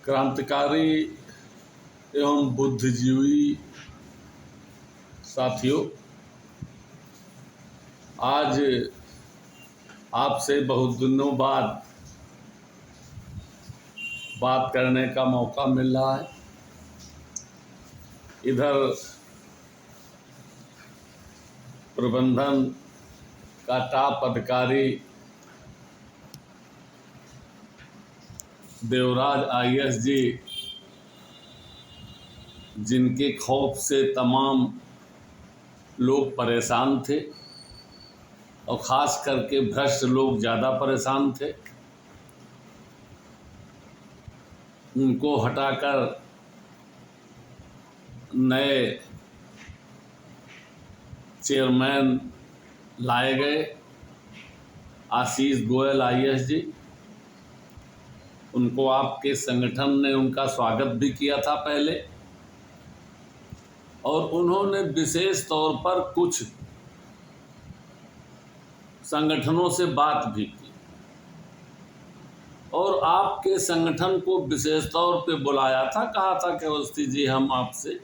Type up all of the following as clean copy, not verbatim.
क्रांतिकारी एवं बुद्धिजीवी साथियों, आज आपसे बहुत दिनों बाद बात करने का मौका मिल रहा है। इधर प्रबंधन का टॉप अधिकारी देवराज आईएएस जी, जिनके खौफ से तमाम लोग परेशान थे और ख़ास करके भ्रष्ट लोग ज़्यादा परेशान थे, उनको हटाकर नए चेयरमैन लाए गए, आशीष गोयल आईएएस जी। उनको आपके संगठन ने उनका स्वागत भी किया था पहले, और उन्होंने विशेष तौर पर कुछ संगठनों से बात भी की और आपके संगठन को विशेष तौर पे बुलाया था। कहा था कि अवस्थी जी, हम आपसे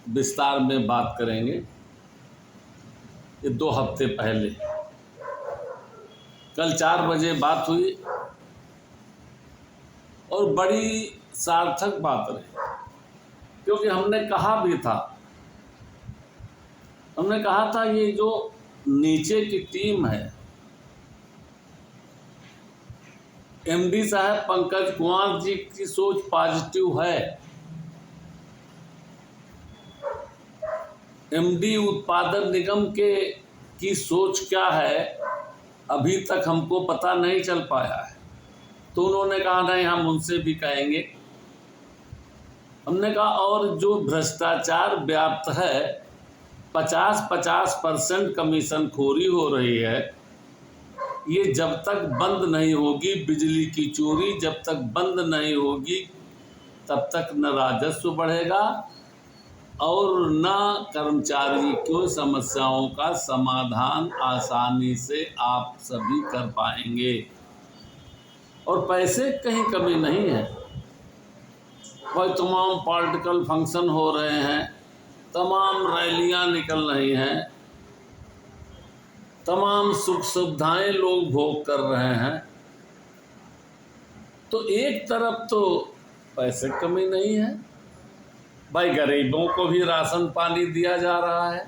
विस्तार में बात करेंगे। ये 2 हफ्ते पहले कल 4 बजे बात हुई और बड़ी सार्थक बात रही, क्योंकि हमने कहा था ये जो नीचे की टीम है, एमडी साहब पंकज कुमार जी की सोच पॉजिटिव है। एमडी उत्पादन निगम की सोच क्या है अभी तक हमको पता नहीं चल पाया है। तो उन्होंने कहा नहीं, हम उनसे भी कहेंगे। हमने कहा और जो भ्रष्टाचार व्याप्त है, 50% कमीशन खोरी हो रही है, ये जब तक बंद नहीं होगी, बिजली की चोरी जब तक बंद नहीं होगी तब तक न राजस्व बढ़ेगा और न कर्मचारी की समस्याओं का समाधान आसानी से आप सभी कर पाएंगे। और पैसे कहीं कमी नहीं है भाई। तमाम पॉलिटिकल फंक्शन हो रहे हैं, तमाम रैलियां निकल रही हैं, तमाम सुख सुविधाएं लोग भोग कर रहे हैं। तो एक तरफ तो पैसे कमी नहीं है भाई, गरीबों को भी राशन पानी दिया जा रहा है,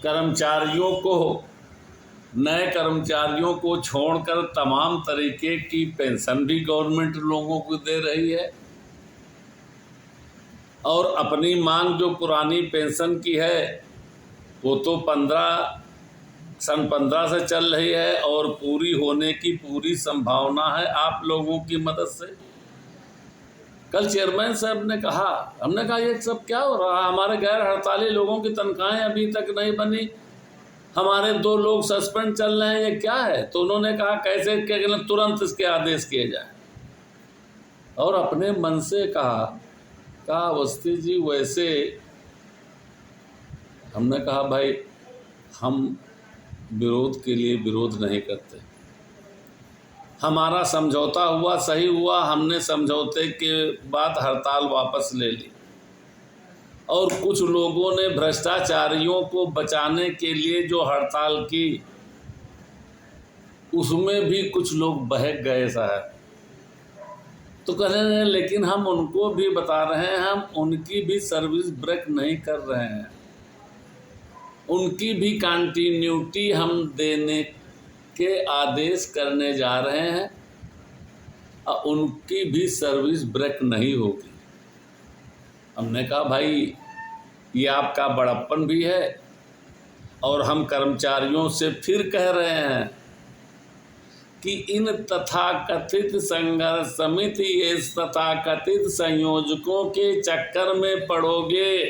कर्मचारियों को, नए कर्मचारियों को छोड़कर तमाम तरीके की पेंशन भी गवर्नमेंट लोगों को दे रही है, और अपनी मांग जो पुरानी पेंशन की है वो तो सन 15 से चल रही है और पूरी होने की पूरी संभावना है आप लोगों की मदद से। कल चेयरमैन साहब ने कहा, हमने कहा ये सब क्या हो रहा है, हमारे गैर हड़ताली लोगों की तनख्वाहें अभी तक नहीं बनी, हमारे 2 लोग सस्पेंड चल रहे हैं, ये क्या है। तो उन्होंने कहा कैसे क्या, तुरंत इसके आदेश किए जाए। और अपने मन से कहा अवस्थी जी वैसे, हमने कहा भाई हम विरोध के लिए विरोध नहीं करते, हमारा समझौता हुआ सही हुआ, हमने समझौते के बाद हड़ताल वापस ले ली, और कुछ लोगों ने भ्रष्टाचारियों को बचाने के लिए जो हड़ताल की उसमें भी कुछ लोग बहक गए साहब। तो कह रहे हैं लेकिन हम उनको भी बता रहे हैं, हम उनकी भी सर्विस ब्रेक नहीं कर रहे हैं, उनकी भी कंटिन्यूटी हम देने के आदेश करने जा रहे हैं और उनकी भी सर्विस ब्रेक नहीं होगी। हमने कहा भाई ये आपका बड़प्पन भी है, और हम कर्मचारियों से फिर कह रहे हैं कि इन तथाकथित संघर्ष समिति, इस तथाकथित संयोजकों के चक्कर में पड़ोगे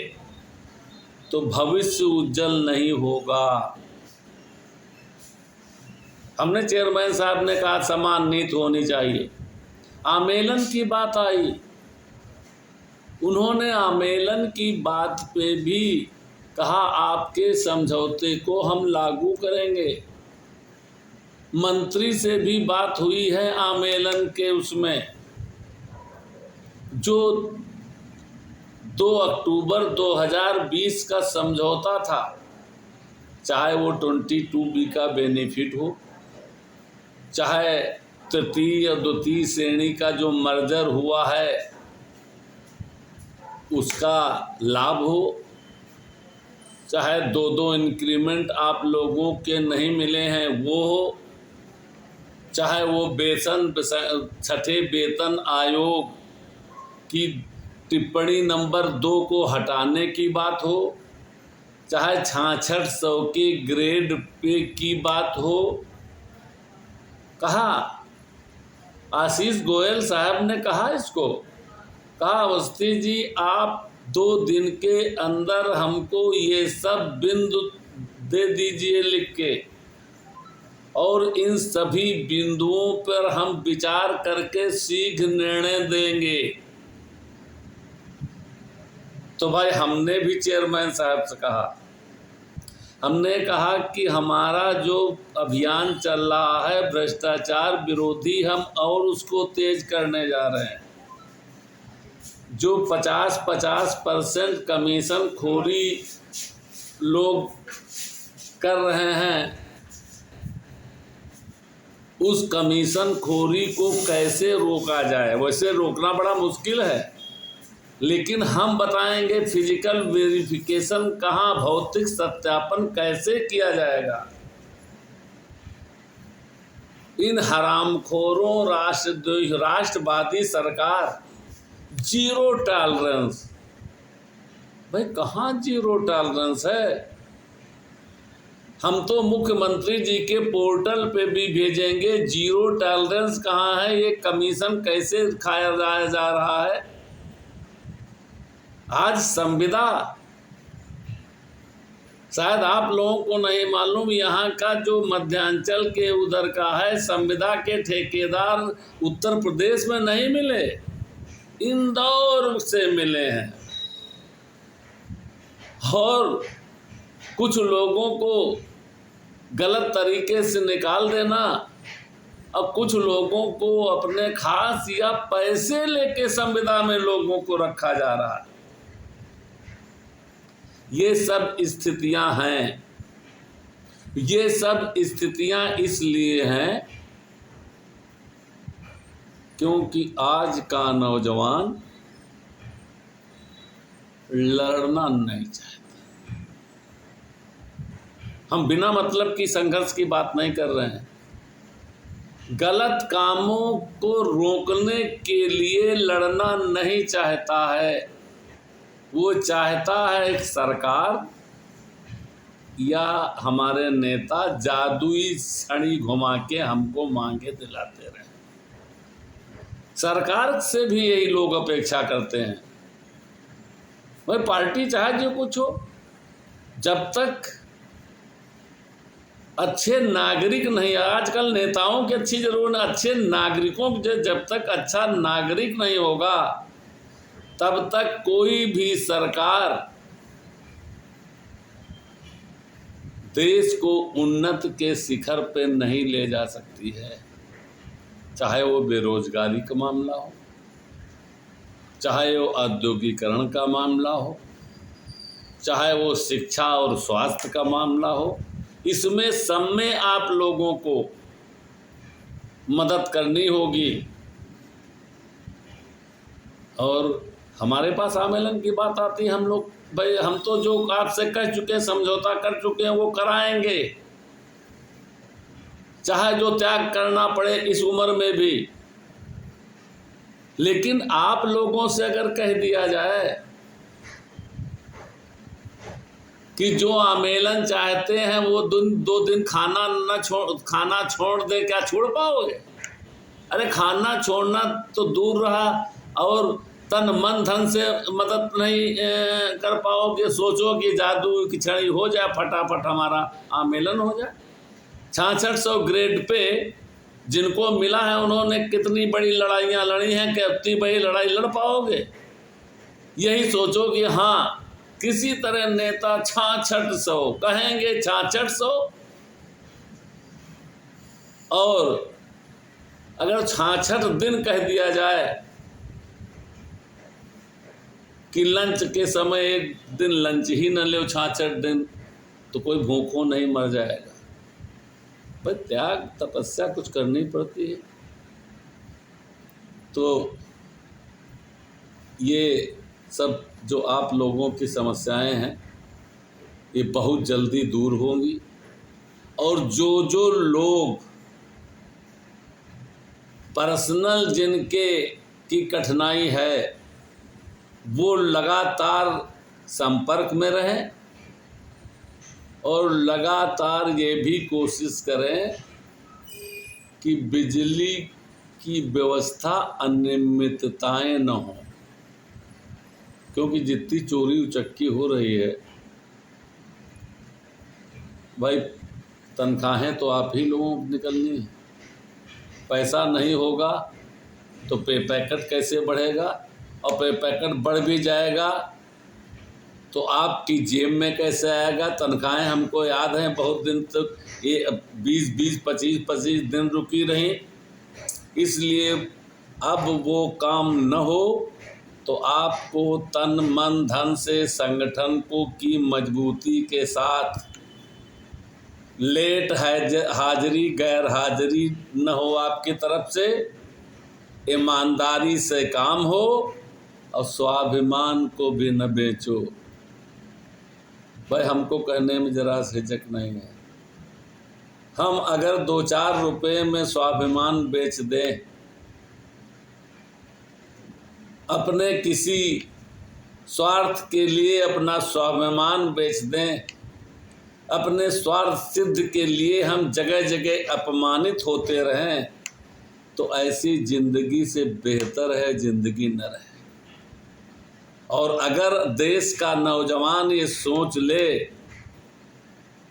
तो भविष्य उज्जवल नहीं होगा। हमने चेयरमैन साहब ने कहा समान नीति होनी चाहिए। आमेलन की बात आई, उन्होंने आमेलन की बात पे भी कहा आपके समझौते को हम लागू करेंगे। मंत्री से भी बात हुई है आमेलन के उसमें, जो 2 अक्टूबर 2020 का समझौता था, चाहे वो 22B का बेनिफिट हो, चाहे तृतीय और द्वितीय श्रेणी का जो मर्जर हुआ है उसका लाभ हो, चाहे 2-2 इंक्रीमेंट आप लोगों के नहीं मिले हैं वो हो, चाहे वो छठे वेतन आयोग की टिप्पणी नंबर 2 को हटाने की बात हो, चाहे 6600 के ग्रेड पे की बात हो। कहा आशीष गोयल साहब ने कहा इसको, कहा अवस्थी जी आप 2 दिन के अंदर हमको ये सब बिंदु दे दीजिए लिख के, और इन सभी बिंदुओं पर हम विचार करके शीघ्र निर्णय देंगे। तो भाई हमने भी चेयरमैन साहब से कहा, हमने कहा कि हमारा जो अभियान चल रहा है भ्रष्टाचार विरोधी, हम और उसको तेज करने जा रहे हैं। जो 50% कमीशन खोरी लोग कर रहे हैं, उस कमीशन खोरी को कैसे रोका जाए। वैसे रोकना बड़ा मुश्किल है, लेकिन हम बताएंगे फिजिकल वेरिफिकेशन कहाँ, भौतिक सत्यापन कैसे किया जाएगा। इन हरामखोरों राष्ट्रवादी सरकार जीरो टॉलरेंस, भाई कहाँ जीरो टॉलरेंस है। हम तो मुख्यमंत्री जी के पोर्टल पे भी भेजेंगे, जीरो टॉलरेंस कहाँ है, ये कमीशन कैसे खाया जा रहा है। आज संविदा, शायद आप लोगों को नहीं मालूम, यहाँ का जो मध्यांचल के उधर का है, संविदा के ठेकेदार उत्तर प्रदेश में नहीं मिले, इंदौर से मिले हैं। और कुछ लोगों को गलत तरीके से निकाल देना, और कुछ लोगों को अपने खास या पैसे लेके संविदा में लोगों को रखा जा रहा है। ये सब स्थितियां हैं। ये सब स्थितियां इसलिए हैं क्योंकि आज का नौजवान लड़ना नहीं चाहता। हम बिना मतलब की संघर्ष की बात नहीं कर रहे हैं। गलत कामों को रोकने के लिए लड़ना नहीं चाहता है। वो चाहता है एक सरकार या हमारे नेता जादुई छड़ी घुमा के हमको मांगे दिलाते रहे। सरकार से भी यही लोग अपेक्षा करते हैं। भाई पार्टी चाहे जो कुछ हो, जब तक अच्छे नागरिक नहीं, आजकल नेताओं की अच्छी जरूरत है, अच्छे नागरिकों की, जब तक अच्छा नागरिक नहीं होगा तब तक कोई भी सरकार देश को उन्नति के शिखर पे नहीं ले जा सकती है। चाहे वो बेरोजगारी का मामला हो, चाहे वो औद्योगिकरण का मामला हो, चाहे वो शिक्षा और स्वास्थ्य का मामला हो, इसमें सब में आप लोगों को मदद करनी होगी। और हमारे पास आमेलन की बात आती है, हम लोग भाई हम तो जो आपसे कह चुके हैं, समझौता कर चुके हैं, वो कराएंगे, चाहे जो त्याग करना पड़े इस उम्र में भी। लेकिन आप लोगों से अगर कह दिया जाए कि जो आमेलन चाहते हैं वो 2 दिन खाना छोड़ दे, क्या छोड़ पाओगे? अरे खाना छोड़ना तो दूर रहा, और तन मन धन से मदद नहीं कर पाओगे। सोचो कि जादू की छड़ी हो जाए, फटाफट हमारा आमेलन हो जाए। 6600 ग्रेड पे जिनको मिला है उन्होंने कितनी बड़ी लड़ाइयाँ लड़ी हैं कि इतनी बड़ी लड़ाई लड़ पाओगे? यही सोचो कि हाँ किसी तरह नेता 6600 कहेंगे, 6600 और अगर 66 दिन कह दिया जाए कि लंच के समय एक दिन लंच ही न ले 66 दिन, तो कोई भूखों नहीं मर जाएगा। भाई त्याग तपस्या कुछ करनी पड़ती है। तो ये सब जो आप लोगों की समस्याएं हैं ये बहुत जल्दी दूर होंगी। और जो जो लोग पर्सनल जिनके की कठिनाई है वो लगातार संपर्क में रहें और लगातार ये भी कोशिश करें कि बिजली की व्यवस्था अनियमितताएं न हों, क्योंकि जितनी चोरी उचक्की हो रही है भाई, तनख्वाहें तो आप ही लोगों को निकलनी है। पैसा नहीं होगा तो पे पैकेट कैसे बढ़ेगा, और पे पैकेट बढ़ भी जाएगा तो आपकी जेब में कैसे आएगा। तनख्वाहें हमको याद हैं बहुत दिन तक ये 20-20, 25-25 दिन रुकी रहीं, इसलिए अब वो काम न हो तो आपको तन मन धन से संगठन को की मजबूती के साथ लेट हाजिरी गैर हाजिरी न हो, आपकी तरफ से ईमानदारी से काम हो और स्वाभिमान को भी न बेचो। भाई हमको कहने में जरा से हिचक नहीं है। हम अगर 2-4 रुपए में स्वाभिमान बेच दें, अपने किसी स्वार्थ के लिए अपना स्वाभिमान बेच दें, अपने स्वार्थ सिद्ध के लिए हम जगह जगह अपमानित होते रहें, तो ऐसी जिंदगी से बेहतर है जिंदगी न रहे। और अगर देश का नौजवान ये सोच ले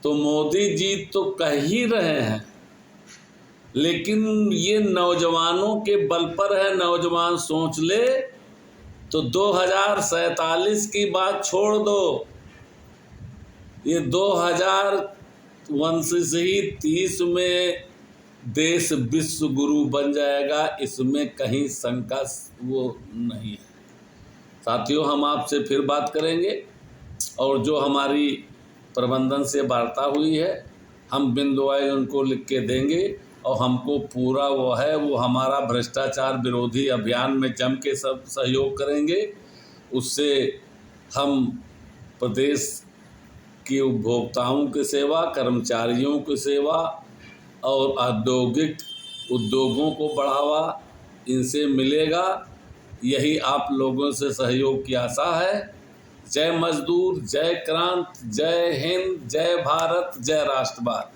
तो मोदी जी तो कह ही रहे हैं, लेकिन ये नौजवानों के बल पर है। नौजवान सोच ले तो 2047 की बात छोड़ दो, ये 2029 से ही 30 में देश विश्व गुरु बन जाएगा, इसमें कहीं शंका वो नहीं है। साथियों, हम आपसे फिर बात करेंगे और जो हमारी प्रबंधन से वार्ता हुई है हम बिंदुवाइज उनको लिख के देंगे, और हमको पूरा वो है वो हमारा भ्रष्टाचार विरोधी अभियान में जम के सब सहयोग करेंगे। उससे हम प्रदेश की उपभोक्ताओं की सेवा, कर्मचारियों की सेवा और औद्योगिक उद्योगों को बढ़ावा इनसे मिलेगा। यही आप लोगों से सहयोग की आशा है। जय मजदूर, जय क्रांति, जय हिंद, जय भारत, जय राष्ट्रवाद।